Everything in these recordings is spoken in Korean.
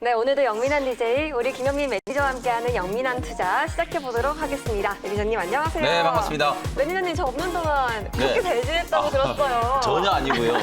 네, 오늘도 영민한 DJ, 우리 김영민 매니저와 함께하는 영민한 투자 시작해보도록 하겠습니다. 매니저님 안녕하세요. 네, 반갑습니다. 매니저님 저 없는 동안 그렇게 잘 지냈다고 들었어요. 전혀 아니고요.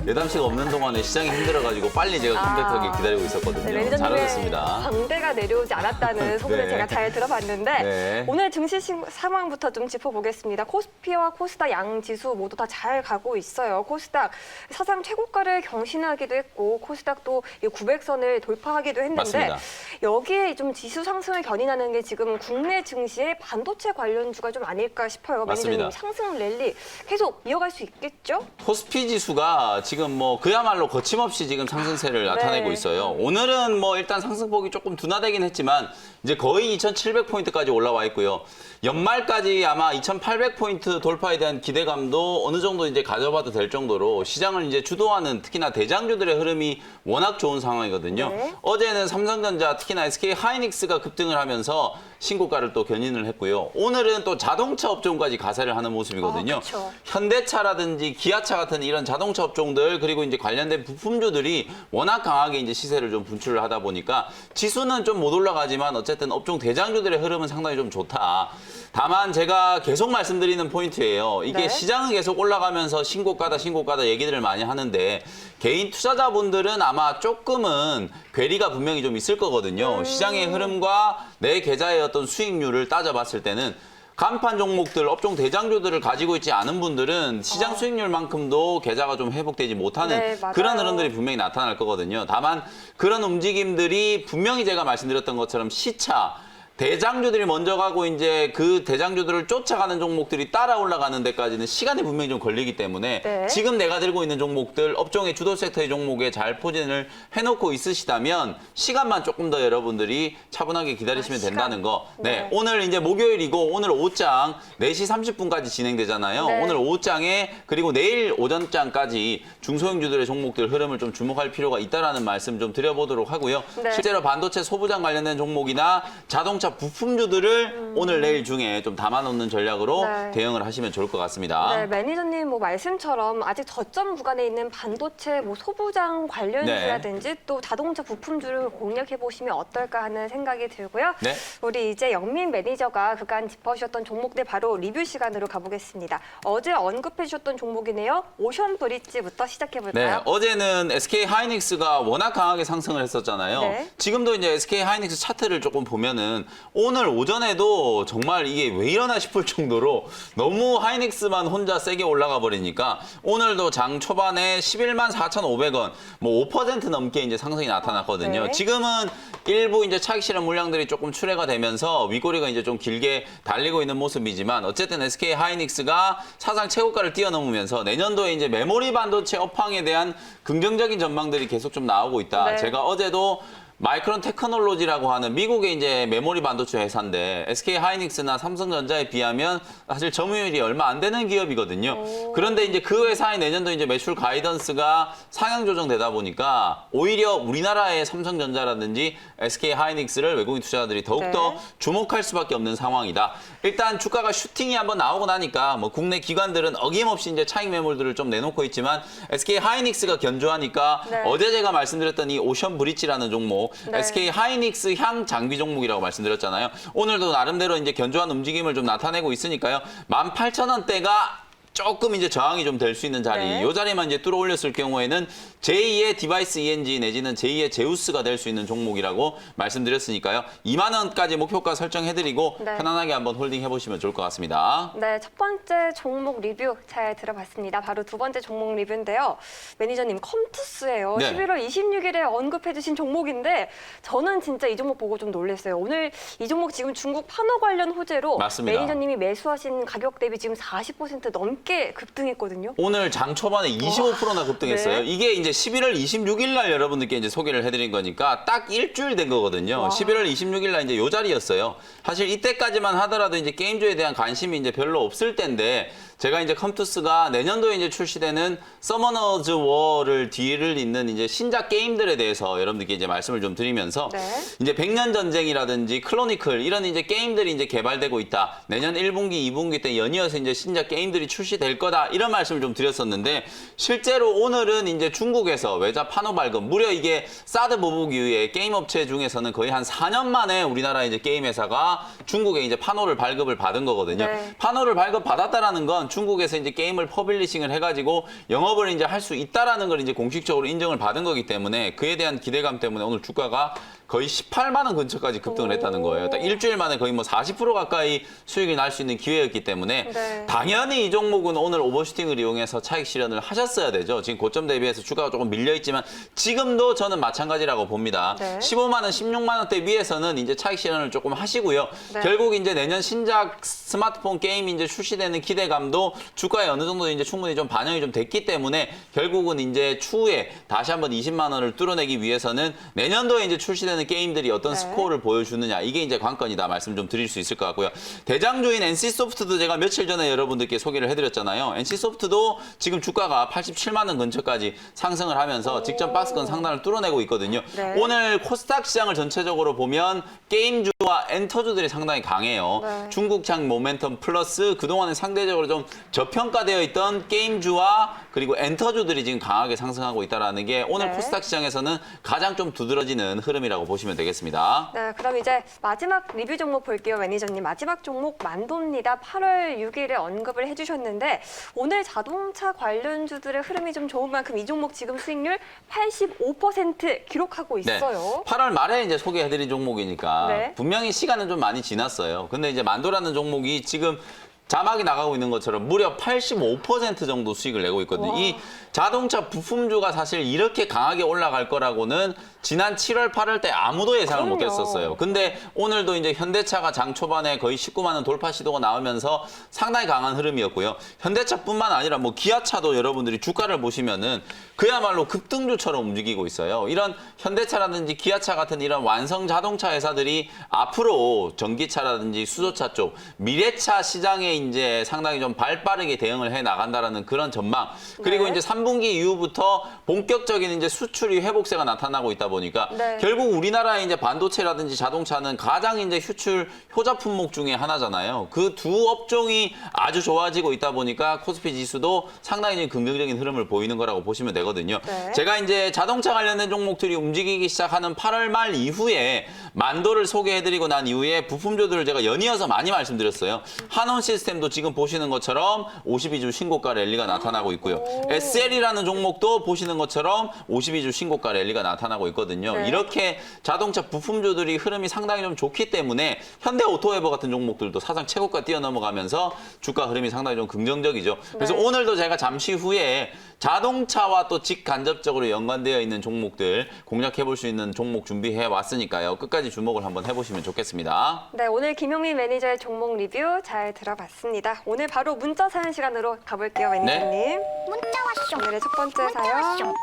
예담 씨가 없는 동안에 시장이 힘들어가지고 빨리 제가 컴팩트하게 기다리고 있었거든요. 네, 매니저님의 잘하셨습니다. 광대가 내려오지 않았다는 소문을 네. 제가 잘 들어봤는데 네. 오늘 증시 상황부터 좀 짚어보겠습니다. 코스피와 코스닥 양지수 모두 다 잘 가고 있어요. 코스닥 사상 최고가를 경신하기도 했고 코스닥도 900선을 돌파하기도 했는데 맞습니다. 여기에 좀 지수 상승을 견인하는 게 지금 국내 증시의 반도체 관련주가 좀 아닐까 싶어요. 맞습니다. 매니저님 상승 랠리 계속 이어갈 수 있겠죠? 코스피 지수가 지금 뭐 그야말로 거침없이 지금 상승세를 나타내고 네. 있어요. 오늘은 뭐 일단 상승폭이 조금 둔화되긴 했지만 이제 거의 2,700포인트까지 올라와 있고요. 연말까지 아마 2,800포인트 돌파에 대한 기대감도 어느 정도 이제 가져봐도 될 정도로 시장을 이제 주도하는 특히나 대장주들의 흐름이 워낙 좋은 상황이거든요. 네. 어제는 삼성전자 특히나 SK 하이닉스가 급등을 하면서 신고가를 또 견인을 했고요. 오늘은 또 자동차 업종까지 가세를 하는 모습이거든요. 그쵸. 현대차라든지 기아차 같은 이런 자동차 업종들 그리고 이제 관련된 부품주들이 워낙 강하게 이제 시세를 좀 분출을 하다 보니까 지수는 좀 못 올라가지만 어쨌든 업종 대장주들의 흐름은 상당히 좀 좋다. 다만 제가 계속 말씀드리는 포인트예요. 이게 네. 시장은 계속 올라가면서 신고가다 얘기들을 많이 하는데 개인 투자자분들은 아마 조금은 괴리가 분명히 좀 있을 거거든요. 시장의 흐름과 내 계좌의 어떤 수익률을 따져봤을 때는 간판 종목들, 업종 대장주들을 가지고 있지 않은 분들은 시장 수익률만큼도 계좌가 좀 회복되지 못하는 네, 맞아요. 그런 흐름들이 분명히 나타날 거거든요. 다만 그런 움직임들이 분명히 제가 말씀드렸던 것처럼 시차, 대장주들이 먼저 가고 이제 그 대장주들을 쫓아가는 종목들이 따라 올라가는 데까지는 시간이 분명히 좀 걸리기 때문에 네. 지금 내가 들고 있는 종목들, 업종의 주도 섹터의 종목에 잘 포진을 해놓고 있으시다면 시간만 조금 더 여러분들이 차분하게 기다리시면 시간. 된다는 거. 네, 네. 오늘 이제 목요일이고 오늘 오후장 4시 30분까지 진행되잖아요. 네. 오늘 오후장에 그리고 내일 오전장까지 중소형주들의 종목들 흐름을 좀 주목할 필요가 있다라는 말씀 좀 드려보도록 하고요. 네. 실제로 반도체 소부장 관련된 종목이나 자동차 부품주들을 오늘 내일 중에 좀 담아놓는 전략으로 네. 대응을 하시면 좋을 것 같습니다. 네, 매니저님 뭐 말씀처럼 아직 저점 구간에 있는 반도체 뭐 소부장 관련주라든지 또 자동차 부품주를 공략해 보시면 어떨까 하는 생각이 들고요. 네. 우리 이제 영민 매니저가 그간 짚어주셨던 종목들 바로 리뷰 시간으로 가보겠습니다. 어제 언급해 주셨던 종목이네요. 오션 브릿지부터 시작해 네, 볼까요? 어제는 SK 하이닉스가 워낙 강하게 상승을 했었잖아요. 네. 지금도 이제 SK 하이닉스 차트를 조금 보면은 오늘 오전에도 정말 이게 왜 이러나 싶을 정도로 너무 하이닉스만 혼자 세게 올라가 버리니까 오늘도 장 초반에 11만 4,500원, 뭐 5% 넘게 이제 상승이 나타났거든요. 네. 지금은 일부 이제 차익 실현 물량들이 조금 출회가 되면서 윗꼬리가 이제 좀 길게 달리고 있는 모습이지만 어쨌든 SK 하이닉스가 사상 최고가를 뛰어넘으면서 내년도에 이제 메모리 반도체 업황에 대한 긍정적인 전망들이 계속 좀 나오고 있다. 네. 제가 어제도 마이크론 테크놀로지라고 하는 미국의 이제 메모리 반도체 회사인데 SK 하이닉스나 삼성전자에 비하면 사실 점유율이 얼마 안 되는 기업이거든요. 그런데 이제 그 회사의 내년도 이제 매출 가이던스가 상향 조정되다 보니까 오히려 우리나라의 삼성전자라든지 SK 하이닉스를 외국인 투자자들이 더욱더 네. 주목할 수밖에 없는 상황이다. 일단 주가가 슈팅이 한번 나오고 나니까 뭐 국내 기관들은 어김없이 이제 차익 매물들을 좀 내놓고 있지만 SK 하이닉스가 견조하니까 네. 어제 제가 말씀드렸던 이 오션 브릿지라는 종목 네. SK 하이닉스 향 장비 종목이라고 말씀드렸잖아요. 오늘도 나름대로 이제 견조한 움직임을 좀 나타내고 있으니까요. 18,000원대가 조금 이제 저항이 좀 될 수 있는 자리, 네. 이 자리만 이제 뚫어 올렸을 경우에는 제2의 디바이스 ENG 내지는 제2의 제우스가 될 수 있는 종목이라고 말씀드렸으니까요. 2만 원까지 목표가 설정해드리고 네. 편안하게 한번 홀딩 해보시면 좋을 것 같습니다. 네, 첫 번째 종목 리뷰 잘 들어봤습니다. 바로 두 번째 종목 리뷰인데요. 매니저님 컴투스예요. 네. 11월 26일에 언급해 주신 종목인데 저는 진짜 이 종목 보고 좀 놀랐어요. 오늘 이 종목 지금 중국 판호 관련 호재로 맞습니다. 매니저님이 매수하신 가격 대비 지금 40% 넘게 급등했거든요. 오늘 장 초반에 25%나 급등했어요. 네. 이게 이제 11월 26일 날 여러분들께 이제 소개를 해드린 거니까 딱 일주일 된 거거든요. 와. 11월 26일 날 이제 요 자리였어요. 사실 이때까지만 하더라도 이제 게임주에 대한 관심이 이제 별로 없을 텐데 제가 이제 컴투스가 내년도에 이제 출시되는 서머너즈 워를 뒤를 잇는 이제 신작 게임들에 대해서 여러분들께 이제 말씀을 좀 드리면서 네. 이제 백년 전쟁이라든지 클로니클 이런 이제 게임들이 이제 개발되고 있다. 내년 1분기, 2분기 때 연이어서 이제 신작 게임들이 출시 출시될 거다 이런 말씀을 좀 드렸었는데 실제로 오늘은 이제 중국에서 외자 판호 발급 무려 이게 사드 보복 이후에 게임 업체 중에서는 거의 한 4년 만에 우리나라 이제 게임 회사가 중국에 이제 판호를 발급을 받은 거거든요. 네. 판호를 발급 받았다라는 건 중국에서 이제 게임을 퍼블리싱을 해가지고 영업을 이제 할 수 있다라는 걸 이제 공식적으로 인정을 받은 거기 때문에 그에 대한 기대감 때문에 오늘 주가가 거의 18만 원 근처까지 급등을 했다는 거예요. 딱 일주일 만에 거의 뭐 40% 가까이 수익이 날 수 있는 기회였기 때문에 네. 당연히 이 종목은 오늘 오버슈팅을 이용해서 차익 실현을 하셨어야 되죠. 지금 고점 대비해서 주가가 조금 밀려 있지만 지금도 저는 마찬가지라고 봅니다. 네. 15만 원, 16만 원대 위에서는 이제 차익 실현을 조금 하시고요. 네. 결국 이제 내년 신작 스마트폰 게임 이제 출시되는 기대감도 주가에 어느 정도 이제 충분히 좀 반영이 좀 됐기 때문에 결국은 이제 추후에 다시 한번 20만 원을 뚫어내기 위해서는 내년도에 이제 출시되는 게임들이 어떤 네. 스코어를 보여주느냐 이게 이제 관건이다 말씀 좀 드릴 수 있을 것 같고요. 대장주인 NC소프트도 제가 며칠 전에 여러분들께 소개를 해드렸잖아요. NC소프트도 지금 주가가 87만 원 근처까지 상승을 하면서 직전 박스권 상단을 뚫어내고 있거든요. 네. 오늘 코스닥 시장을 전체적으로 보면 게임주와 엔터주들이 상당히 강해요. 네. 중국장 모멘텀 플러스 그동안은 상대적으로 좀 저평가되어 있던 게임주와 그리고 엔터주들이 지금 강하게 상승하고 있다는 게 오늘 네. 코스닥 시장에서는 가장 좀 두드러지는 흐름이라고 보시면 되겠습니다. 네, 그럼 이제 마지막 리뷰 종목 볼게요, 매니저님. 마지막 종목 만도입니다. 8월 6일에 언급을 해주셨는데 오늘 자동차 관련주들의 흐름이 좀 좋은 만큼 이 종목 지금 수익률 85% 기록하고 있어요. 8월 말에 이제 소개해드린 종목이니까 네. 분명히 시간은 좀 많이 지났어요. 근데 이제 만도라는 종목이 지금 자막이 나가고 있는 것처럼 무려 85% 정도 수익을 내고 있거든요. 와. 이 자동차 부품주가 사실 이렇게 강하게 올라갈 거라고는 지난 7월, 8월 때 아무도 예상을 그럼요. 못 했었어요. 근데 오늘도 이제 현대차가 장 초반에 거의 19만 원 돌파 시도가 나오면서 상당히 강한 흐름이었고요. 현대차뿐만 아니라 뭐 기아차도 여러분들이 주가를 보시면은 그야말로 급등주처럼 움직이고 있어요. 이런 현대차라든지 기아차 같은 이런 완성 자동차 회사들이 앞으로 전기차라든지 수소차 쪽 미래차 시장에 이제 상당히 좀 발빠르게 대응을 해 나간다라는 그런 전망. 그리고 네. 이제 3분기 이후부터 본격적인 이제 수출이 회복세가 나타나고 있다 보니까 네. 결국 우리나라의 이제 반도체라든지 자동차는 가장 이제 수출 효자 품목 중에 하나잖아요. 그 두 업종이 아주 좋아지고 있다 보니까 코스피 지수도 상당히 좀 긍정적인 흐름을 보이는 거라고 보시면 되거든요. 네. 제가 이제 자동차 관련된 종목들이 움직이기 시작하는 8월 말 이후에 만도를 소개해드리고 난 이후에 부품주들을 제가 연이어서 많이 말씀드렸어요. 한원 시스템도 지금 보시는 것처럼 52주 신고가 랠리가 나타나고 있고요. 오. SL이라는 종목도 보시는 것처럼 52주 신고가 랠리가 나타나고 있거든요. 네. 이렇게 자동차 부품주들이 흐름이 상당히 좀 좋기 때문에 현대오토에버 같은 종목들도 사상 최고가 뛰어넘어가면서 주가 흐름이 상당히 좀 긍정적이죠. 그래서 네. 오늘도 제가 잠시 후에 자동차와 또 직간접적으로 연관되어 있는 종목들 공략해 볼 수 있는 종목 준비해 왔으니까요. 끝까지 주목을 한번 해보시면 좋겠습니다. 네, 오늘 김용민 매니저의 종목 리뷰 잘 들어봤습니다. 오늘 바로 문자 사연 시간으로 가볼게요, 매니저님. 문자 왔쇼. 오늘의 첫 번째 문자 사연. 왔쇼.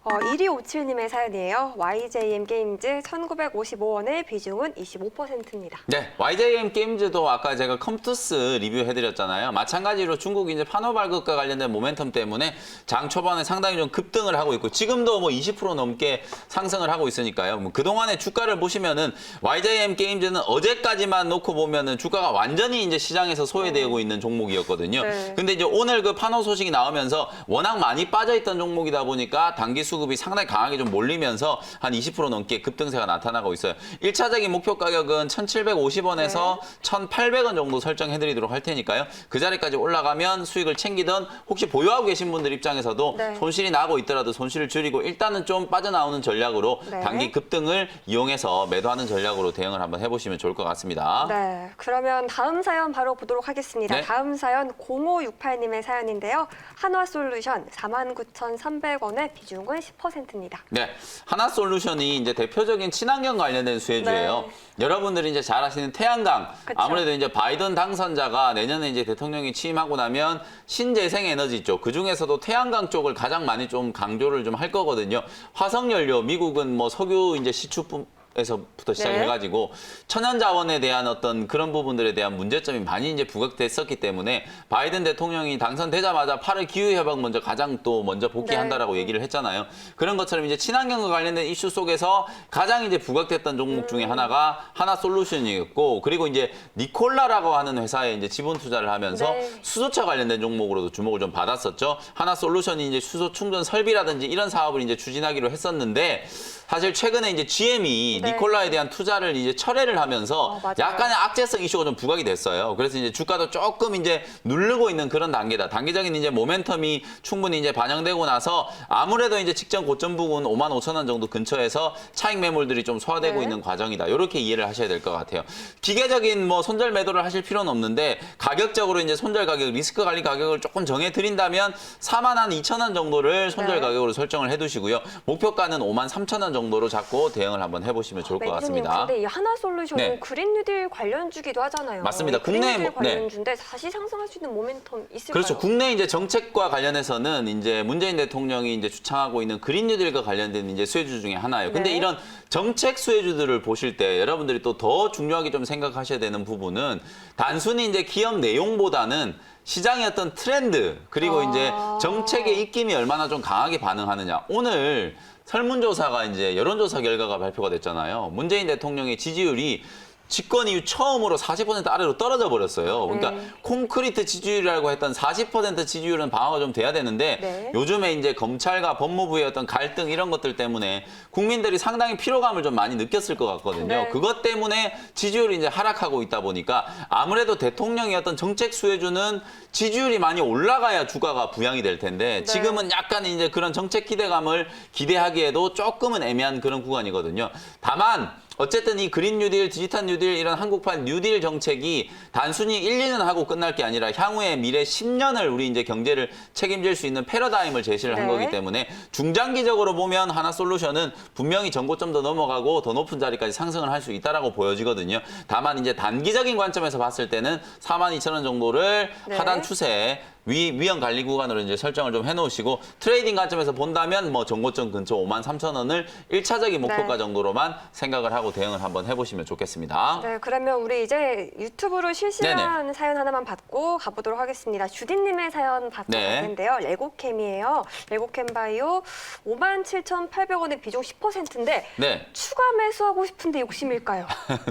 1257님의 사연이에요. YJM 게임즈 1,955원의 비중은 25%입니다. 네, YJM 게임즈도 아까 제가 컴투스 리뷰해드렸잖아요. 마찬가지로 중국 이제 판호 발급과 관련된 모멘텀 때문에 장 초반에 상당히 좀 급등을 하고 있고 지금도 뭐 20% 넘게 상승을 하고 있으니까요. 뭐 그동안의 주가를 보시면은 YJM 게임즈는 어제까지만 놓고 보면은 주가가 완전히 이제 시장에서 소외되고 있는 종목이었거든요. 네. 근데 이제 오늘 그 판호 소식이 나오면서 워낙 많이 빠져있던 종목이다 보니까 단기 수급이 상당히 강하게 좀 몰리면서 한 20% 넘게 급등세가 나타나고 있어요. 1차적인 목표 가격은 1,750원에서 1,800원 정도 설정해드리도록 할 테니까요. 그 자리까지 올라가면 수익을 챙기던 혹시 보유하고 계신 분들 입장에서도 네. 손실이 나고 있더라도 손실을 줄이고 일단은 좀 빠져나오는 전략으로 네. 단기 급등을 이용해서 매도하는 전략으로 대응을 한번 해보시면 좋을 것 같습니다. 네, 그러면 다음 사연 바로 보도록 하겠습니다. 네. 다음 사연 0568님의 사연인데요. 한화솔루션 49,300원의 비중은 10%입니다. 네, 하나솔루션이 이제 대표적인 친환경 관련된 수혜주예요. 네. 여러분들이 이제 잘 아시는 태양광. 그쵸. 아무래도 이제 바이든 당선자가 내년에 이제 대통령이 취임하고 나면 신재생 에너지 쪽, 그 중에서도 태양광 쪽을 가장 많이 좀 강조를 좀 할 거거든요. 화석연료, 미국은 뭐 석유 이제 시추뿐 에서부터 시작해가지고 천연 자원에 대한 어떤 그런 부분들에 대한 문제점이 많이 이제 부각됐었기 때문에 바이든 대통령이 당선되자마자 8월 기후 협약 먼저 가장 또 먼저 복귀한다라고 얘기를 했잖아요. 그런 것처럼 이제 친환경과 관련된 이슈 속에서 가장 이제 부각됐던 종목 중에 하나가 하나솔루션이었고, 그리고 이제 니콜라라고 하는 회사에 이제 지분 투자를 하면서 수소차 관련된 종목으로도 주목을 좀 받았었죠. 하나솔루션이 이제 수소 충전 설비라든지 이런 사업을 이제 추진하기로 했었는데, 사실 최근에 이제 GM이 니콜라에 대한 투자를 이제 철회를 하면서 약간의 악재성 이슈가 좀 부각이 됐어요. 그래서 이제 주가도 조금 이제 누르고 있는 그런 단계다. 단기적인 이제 모멘텀이 충분히 이제 반영되고 나서 아무래도 이제 직전 고점 부근 55,000원 정도 근처에서 차익 매물들이 좀 소화되고 있는 과정이다. 이렇게 이해를 하셔야 될 것 같아요. 기계적인 뭐 손절 매도를 하실 필요는 없는데, 가격적으로 이제 손절 가격, 리스크 관리 가격을 조금 정해 드린다면 42,000원 정도를 손절 가격으로 설정을 해 두시고요. 목표가는 53,000원 정도로 잡고 대응을 한번 해보시면 좋을 것 같습니다. 근데 이 하나솔루션은 그린 뉴딜 관련주기도 하잖아요. 맞습니다. 그린 뉴딜 관련주인데 다시 상승할 수 있는 모멘텀 있을까요? 그렇죠. 국내 이제 정책과 관련해서는 이제 문재인 대통령이 이제 주창하고 있는 그린 뉴딜과 관련된 이제 수혜주 중에 하나예요. 근데 이런 정책 수혜주들을 보실 때 여러분들이 또 더 중요하게 좀 생각하셔야 되는 부분은 단순히 이제 기업 내용보다는 시장의 어떤 트렌드, 그리고 이제 정책의 입김이 얼마나 좀 강하게 반응하느냐. 오늘 설문조사가 이제 여론조사 결과가 발표가 됐잖아요. 문재인 대통령의 지지율이 집권 이후 처음으로 40% 아래로 떨어져 버렸어요. 그러니까 콘크리트 지지율이라고 했던 40% 지지율은 방어가 좀 돼야 되는데 요즘에 이제 검찰과 법무부의 어떤 갈등 이런 것들 때문에 국민들이 상당히 피로감을 좀 많이 느꼈을 것 같거든요. 그것 때문에 지지율이 이제 하락하고 있다 보니까 아무래도 대통령의 어떤 정책 수혜주는 지지율이 많이 올라가야 주가가 부양이 될 텐데 지금은 약간 이제 그런 정책 기대감을 기대하기에도 조금은 애매한 그런 구간이거든요. 다만 어쨌든 이 그린 뉴딜, 디지털 뉴딜 이런 한국판 뉴딜 정책이 단순히 1, 2년 하고 끝날 게 아니라 향후의 미래 10년을 우리 이제 경제를 책임질 수 있는 패러다임을 제시를 한 거기 때문에 중장기적으로 보면 하나솔루션은 분명히 전고점도 넘어가고 더 높은 자리까지 상승을 할 수 있다라고 보여지거든요. 다만 이제 단기적인 관점에서 봤을 때는 42,000원 정도를 하단 추세 위험 관리 구간으로 이제 설정을 좀 해놓으시고, 트레이딩 관점에서 본다면 뭐 전고점 근처 53,000원을 1차적인 목표가 정도로만 생각을 하고 대응을 한번 해보시면 좋겠습니다. 네, 그러면 우리 이제 유튜브로 실시간 사연 하나만 받고 가보도록 하겠습니다. 주디님의 사연 받고 가는데요. 레고캠이에요. 레고캠 바이오 57,800원의 비중 10%인데 추가 매수하고 싶은데 욕심일까요?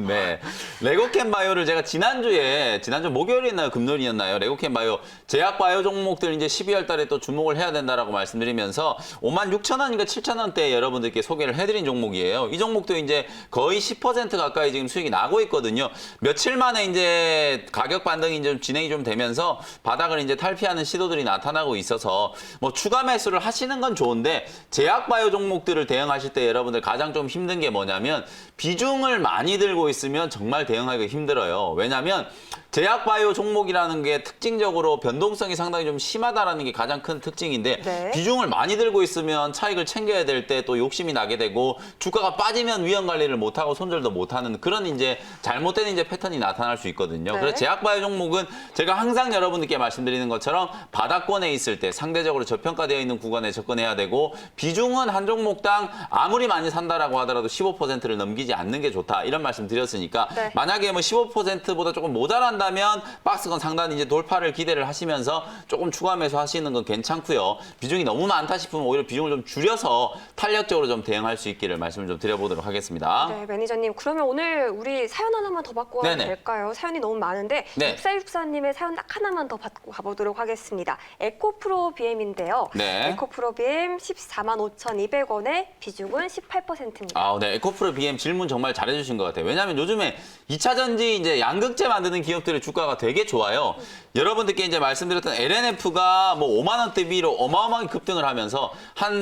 네, 레고캠 바이오를 제가 지난주 목요일이었나요, 금요일이었나요? 레고캠 바이오 제약 바이오 종목들 이제 12월 달에 또 주목을 해야 된다라고 말씀드리면서 56,000원인가 7,000원대에 여러분들께 소개를 해드린 종목이에요. 이 종목도 이제 거의 10% 가까이 지금 수익이 나고 있거든요. 며칠 만에 이제 가격 반등이 좀 진행이 좀 되면서 바닥을 이제 탈피하는 시도들이 나타나고 있어서 뭐 추가 매수를 하시는 건 좋은데, 제약 바이오 종목들을 대응하실 때 여러분들 가장 좀 힘든 게 뭐냐면 비중을 많이 들고 있으면 정말 대응하기가 힘들어요. 왜냐하면 제약 바이오 종목이라는 게 특징적으로 변동성이 상당히 좀 심하다라는 게 가장 큰 특징인데 비중을 많이 들고 있으면 차익을 챙겨야 될 때 또 욕심이 나게 되고 주가가 빠지면 위험 관리를 못하고 손절도 못하는 그런 이제 잘못된 이제 패턴이 나타날 수 있거든요. 그래서 제약 바이오 종목은 제가 항상 여러분들께 말씀드리는 것처럼 바닥권에 있을 때 상대적으로 저평가되어 있는 구간에 접근해야 되고, 비중은 한 종목당 아무리 많이 산다라고 하더라도 15%를 넘기지 않는 게 좋다, 이런 말씀 드렸으니까 만약에 뭐 15%보다 조금 모자란다면 박스권 상단 이제 돌파를 기대를 하시면서 조금 추가 매수하시는 건 괜찮고요. 비중이 너무 많다 싶으면 오히려 비중을 좀 줄여서 탄력적으로 좀 대응할 수 있기를 말씀을 좀 드려보도록 하겠습니다. 네, 매니저님. 그러면 오늘 우리 사연 하나만 더 받고 가도 될까요? 사연이 너무 많은데 6464님의 사연 딱 하나만 더 받고 가보도록 하겠습니다. 에코프로 BM인데요. 에코프로 BM 145,200원에 비중은 18%입니다. 네. 에코프로 BM 질문 정말 잘해주신 것 같아요. 왜냐하면 요즘에 2차 전지 이제 양극재 만드는 기업들의 주가가 되게 좋아요. 여러분들께 이제 말씀드렸던 LNF가 뭐 5만 원대 위로 어마어마하게 급등을 하면서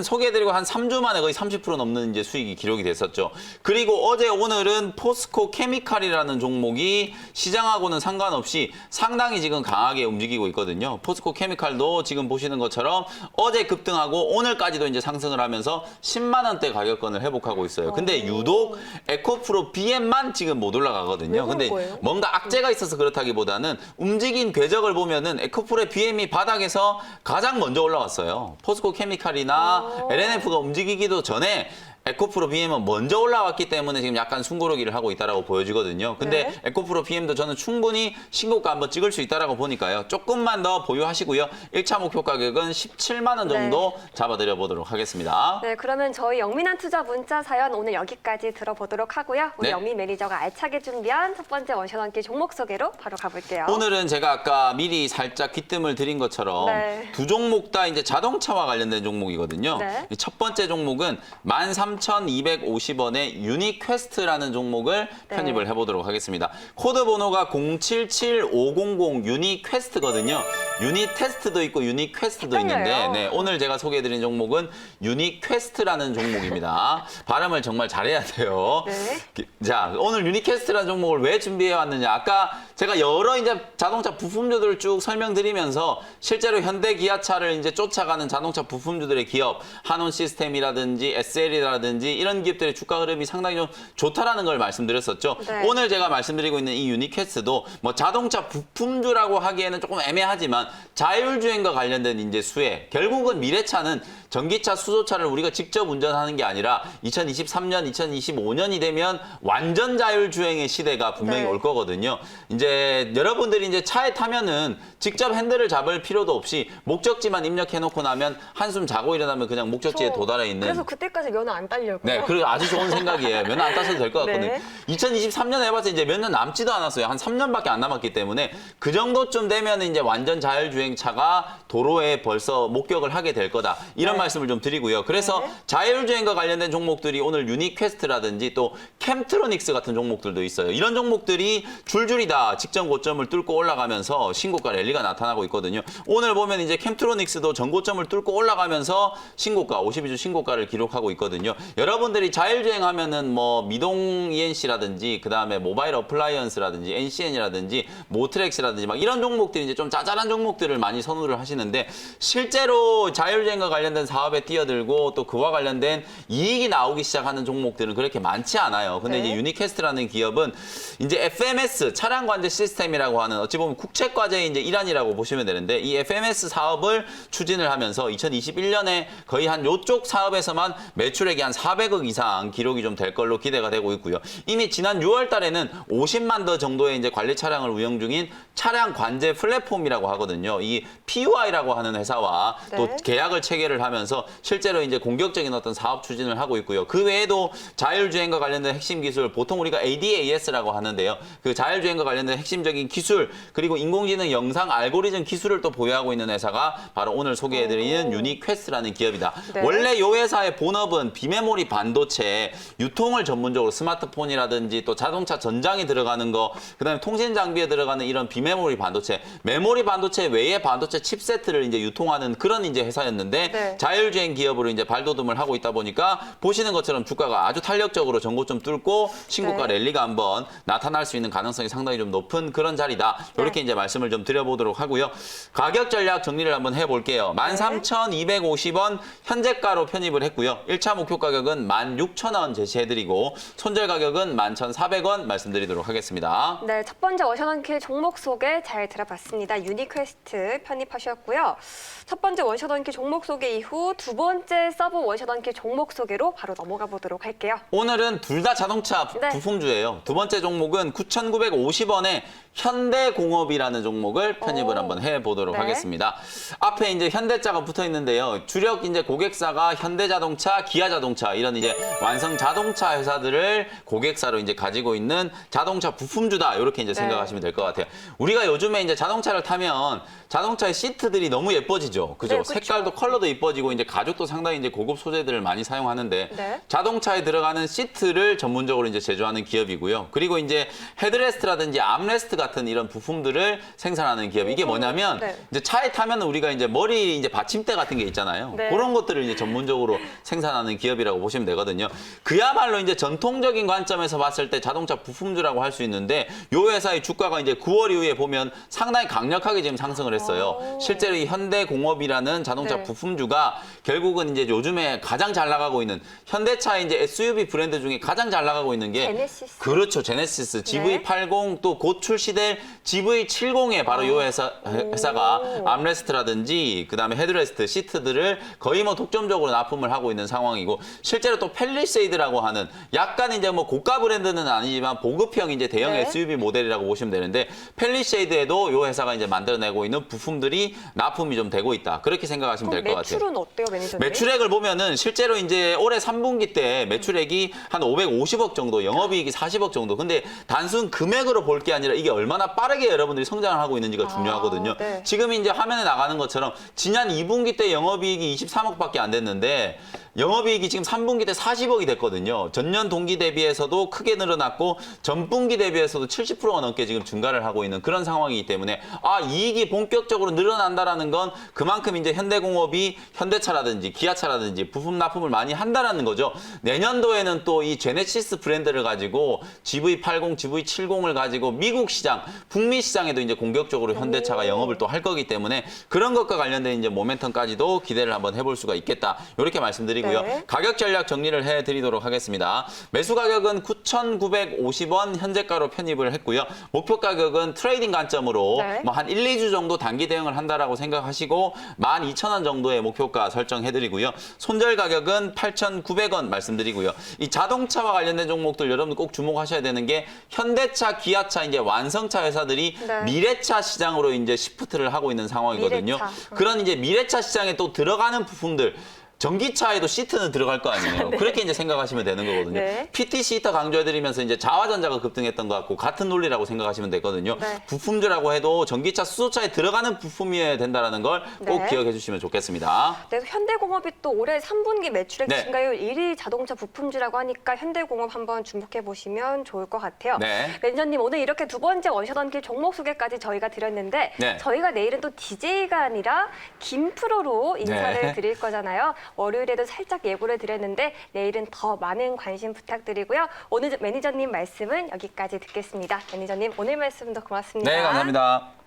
소개해드리고 한 3주 만에 거의 30% 넘는 이제 수익이 기록이 됐었죠. 그리고 어제 오늘은 포스코 케미칼이라는 종목이 시장하고는 상관없이 상당히 지금 강하게 움직이고 있거든요. 포스코 케미칼도 지금 보시는 것처럼 어제 급등하고 오늘까지도 이제 상승을 하면서 10만 원대 가격권을 회복하고 있어요. 근데 유독 에코프로 BM만 지금 못 올라가거든요. 근데 뭔가 악재가 있어서 그렇다기보다는 움직인 궤적을 보면은 에코프로의 BM이 바닥에서 가장 먼저 올라왔어요. 포스코 케미칼이나 LNF가 움직이기도 전에 에코프로 BM은 먼저 올라왔기 때문에 지금 약간 숨고르기를 하고 있다라고 보여지거든요. 근데 네. 에코프로 BM도 저는 충분히 신고가 한번 찍을 수 있다라고 보니까요. 조금만 더 보유하시고요. 1차 목표 가격은 17만 원 정도 잡아드려 보도록 하겠습니다. 네, 그러면 저희 영민한 투자 문자 사연 오늘 여기까지 들어보도록 하고요. 우리 네. 영민 매니저가 알차게 준비한 첫 번째 원샷원기 종목 소개로 바로 가볼게요. 오늘은 제가 아까 미리 살짝 귀뜸을 드린 것처럼 네. 두 종목 다 이제 자동차와 관련된 종목이거든요. 네. 첫 번째 종목은 13,250원의 유니퀘스트라는 종목을 네. 편입을 해보도록 하겠습니다. 코드 번호가 077500 유니퀘스트거든요. 유니테스트도 있고 유니퀘스트도 헷갈려요. 있는데 네, 오늘 제가 소개해드린 종목은 유니퀘스트라는 종목입니다. 발음을 정말 잘해야 돼요. 네. 자, 오늘 유니캐스트라는 종목을 왜 준비해 왔느냐. 아까 제가 여러 이제 자동차 부품주들을 쭉 설명드리면서 실제로 현대 기아차를 이제 쫓아가는 자동차 부품주들의 기업, 한온 시스템이라든지 SL이라든지 이런 기업들의 주가 흐름이 상당히 좀 좋다라는 걸 말씀드렸었죠. 네. 오늘 제가 말씀드리고 있는 이 유니캐스트도 뭐 자동차 부품주라고 하기에는 조금 애매하지만 자율주행과 관련된 이제 수혜, 결국은 미래차는 전기차, 수소차를 우리가 직접 운전하는 게 아니라 2023년, 2025년이 되면 완전 자율주행의 시대가 분명히 네. 올 거거든요. 이제 여러분들이 이제 차에 타면은 직접 핸들을 잡을 필요도 없이 목적지만 입력해 놓고 나면 한숨 자고 일어나면 그냥 목적지에 도달해 있는. 그래서 그때까지 면허 안 따려고요. 네, 그리고 아주 좋은 생각이에요. 면허 안 따셔도 될 것 같거든요. 네. 2023년 해봐서 이제 몇 년 남지도 않았어요. 한 3년밖에 안 남았기 때문에 그 정도쯤 되면 이제 완전 자율주행차가 도로에 벌써 목격을 하게 될 거다. 이런 네. 말씀을 좀 드리고요. 그래서 네. 자율주행과 관련된 종목들이 오늘 유니퀘스트라든지 또 캠트로닉스 같은 종목들도 있어요. 이런 종목들이 줄줄이 다 직전 고점을 뚫고 올라가면서 신고가 랠리가 나타나고 있거든요. 오늘 보면 이제 캠트로닉스도 전고점을 뚫고 올라가면서 신고가, 52주 신고가를 기록하고 있거든요. 여러분들이 자율주행 하면은 뭐 미동 ENC라든지 그다음에 모바일 어플라이언스라든지 NCN이라든지 모트렉스라든지 막 이런 종목들이 이제 좀 짜잘한 종목들을 많이 선호를 하시는데 실제로 자율주행과 관련된 사업에 뛰어들고 또 그와 관련된 이익이 나오기 시작하는 종목들은 그렇게 많지 않아요. 근데 네. 이제 유니캐스트라는 기업은 이제 FMS 차량 관제 시스템이라고 하는 어찌 보면 국책 과제의 이제 일환이라고 보시면 되는데 이 FMS 사업을 추진을 하면서 2021년에 거의 한 요쪽 사업에서만 매출액이 한 400억 이상 기록이 좀 될 걸로 기대가 되고 있고요. 이미 지난 6월 달에는 50만 더 정도의 이제 관리 차량을 운영 중인 차량 관제 플랫폼이라고 하거든요. 이 PUI라고 하는 회사와 또 네. 계약을 체결을 하면서 실제로 이제 공격적인 어떤 사업 추진을 하고 있고요. 그 외에도 자율주행과 관련된 핵심 기술, 보통 우리가 ADAS라고 하는데요. 그 자율주행과 관련된 핵심적인 기술, 그리고 인공지능 영상 알고리즘 기술을 또 보유하고 있는 회사가 바로 오늘 소개해드리는 유니퀘스트라는 기업이다. 네. 원래 이 회사의 본업은 비메모리 반도체 유통을 전문적으로 스마트폰이라든지 또 자동차 전장에 들어가는 거, 그다음에 통신 장비에 들어가는 이런 비메모리 반도체, 메모리 반도체 외의 반도체 칩세트를 이제 유통하는 그런 이제 회사였는데 네. 자율주행 기업으로 이제 발돋움을 하고 있다 보니까 보시는 것처럼 주가가 아주 탄력적으로 전고점 뚫고 신고가 네. 랠리가 한번 나타날 수 있는 가능성이 상당히 좀 높은 그런 자리다. 이렇게 네. 이제 말씀을 좀 드려보도록 하고요. 가격 전략 정리를 한번 해볼게요. 13,250원 현재가로 편입을 했고요. 1차 목표 가격은 16,000원 제시해드리고 손절 가격은 11,400원 말씀드리도록 하겠습니다. 네, 첫 번째 원샷원킬 종목 소개 잘 들어봤습니다. 유니퀘스트 편입하셨고요. 첫 번째 원샷원킬 종목 소개 이후 두 번째 서브 원샷원킬 종목 소개로 바로 넘어가 보도록 할게요. 오늘은 둘 다 자동차 네. 부품주예요. 두 번째 종목은 9,950원에 현대공업이라는 종목을 편입을 오. 한번 해보도록 네. 하겠습니다. 앞에 이제 현대자가 붙어 있는데요. 주력 이제 고객사가 현대자동차, 기아자동차 이런 이제 완성 자동차 회사들을 고객사로 이제 가지고 있는 자동차 부품주다. 이렇게 이제 네. 생각하시면 될 것 같아요. 우리가 요즘에 이제 자동차를 타면 자동차의 시트들이 너무 예뻐지죠. 그죠? 네, 그쵸. 색깔도 컬러도 이뻐지고 이제 가죽도 상당히 이제 고급 소재들을 많이 사용하는데 네. 자동차에 들어가는 시트를 전문적으로 이제 제조하는 기업이고요. 그리고 이제 헤드레스트라든지 암레스트 같은 이런 부품들을 생산하는 기업. 이게 뭐냐면 네. 이제 차에 타면 우리가 이제 머리 이제 받침대 같은 게 있잖아요. 네. 그런 것들을 이제 전문적으로 생산하는 기업이라고 보시면 되거든요. 그야말로 이제 전통적인 관점에서 봤을 때 자동차 부품주라고 할 수 있는데 요 회사의 주가가 이제 9월 이후에 보면 상당히 강력하게 지금 상승을 했어요. 오. 실제로 이 현대공업이라는 자동차 네. 부품주가 결국은 이제 요즘에 가장 잘 나가고 있는 현대차의 이제 SUV 브랜드 중에 가장 잘 나가고 있는 게 제네시스. 그렇죠. 제네시스, GV80 또 곧 출시될 GV70에 바로 이 회사가 암레스트라든지 그다음에 헤드레스트, 시트들을 거의 뭐 독점적으로 납품을 하고 있는 상황이고 실제로 또 펠리세이드라고 하는 약간 이제 뭐 고가 브랜드는 아니지만 보급형 이제 대형 네. SUV 모델이라고 보시면 되는데 펠리세이드에도 이 회사가 이제 만들어내고 있는 부품들이 납품이 좀 되고 있다. 그렇게 생각하시면 될 것 같아요. 매출은 어때요, 매니저님? 매출액을 보면은 실제로 이제 올해 3분기 때 매출액이 한 550억 정도, 영업이익이 40억 정도. 근데 단순 금액으로 볼 게 아니라 이게 얼마나 빠르게 여러분들이 성장을 하고 있는지가 중요하거든요. 네. 지금 이제 화면에 나가는 것처럼 지난 2분기 때 영업이익이 23억밖에 안 됐는데 영업이익이 지금 3분기 때 40억이 됐거든요. 전년 동기 대비해서도 크게 늘어났고 전분기 대비해서도 70%가 넘게 지금 증가를 하고 있는 그런 상황이기 때문에 이익이 본격적으로 늘어난다라는 건 그만큼 이제 현대공업이 현대차라든지 기아차라든지 부품 납품을 많이 한다라는 거죠. 내년도에는 또 이 제네시스 브랜드를 가지고 GV80, GV70을 가지고 미국 시장, 북미 시장에도 이제 공격적으로 현대차가 영업을 또 할 거기 때문에 그런 것과 관련된 이제 모멘텀까지도 기대를 한번 해볼 수가 있겠다. 이렇게 말씀드리고요. 네. 가격 전략 정리를 해드리도록 하겠습니다. 매수 가격은 9,950원 현재가로 편입을 했고요. 목표 가격은 트레이딩 관점으로 네. 뭐 한 1, 2주 정도 단기 대응을 한다라고 생각하시고 12,000원 정도의 목표가 설정해드리고요. 손절 가격은 8,900원 말씀드리고요. 이 자동차와 관련된 종목들 여러분 꼭 주목하셔야 되는 게 현대차, 기아차 이제 완성차 회사들이 네. 미래차 시장으로 이제 시프트를 하고 있는 상황이거든요. 미래차. 그런 이제 미래차 시장에 또 들어가는 부품들 전기차에도 시트는 들어갈 거 아니에요. 네. 그렇게 이제 생각하시면 되는 거거든요. 네. PTC 히터 강조해드리면서 이제 자화전자가 급등했던 것 같고 같은 논리라고 생각하시면 되거든요. 네. 부품주라고 해도 전기차, 수소차에 들어가는 부품이어야 된다는 걸 꼭 네. 기억해 주시면 좋겠습니다. 네, 현대공업이 또 올해 3분기 매출액 네. 증가율 1위 자동차 부품주라고 하니까 현대공업 한번 주목해 보시면 좋을 것 같아요. 네. 매니저님 오늘 이렇게 두 번째 원샷원길 종목 소개까지 저희가 드렸는데 네. 저희가 내일은 또 DJ가 아니라 김프로로 인사를 네. 드릴 거잖아요. 월요일에도 살짝 예고를 드렸는데 내일은 더 많은 관심 부탁드리고요. 오늘 매니저님 말씀은 여기까지 듣겠습니다. 매니저님 오늘 말씀도 고맙습니다. 네, 감사합니다.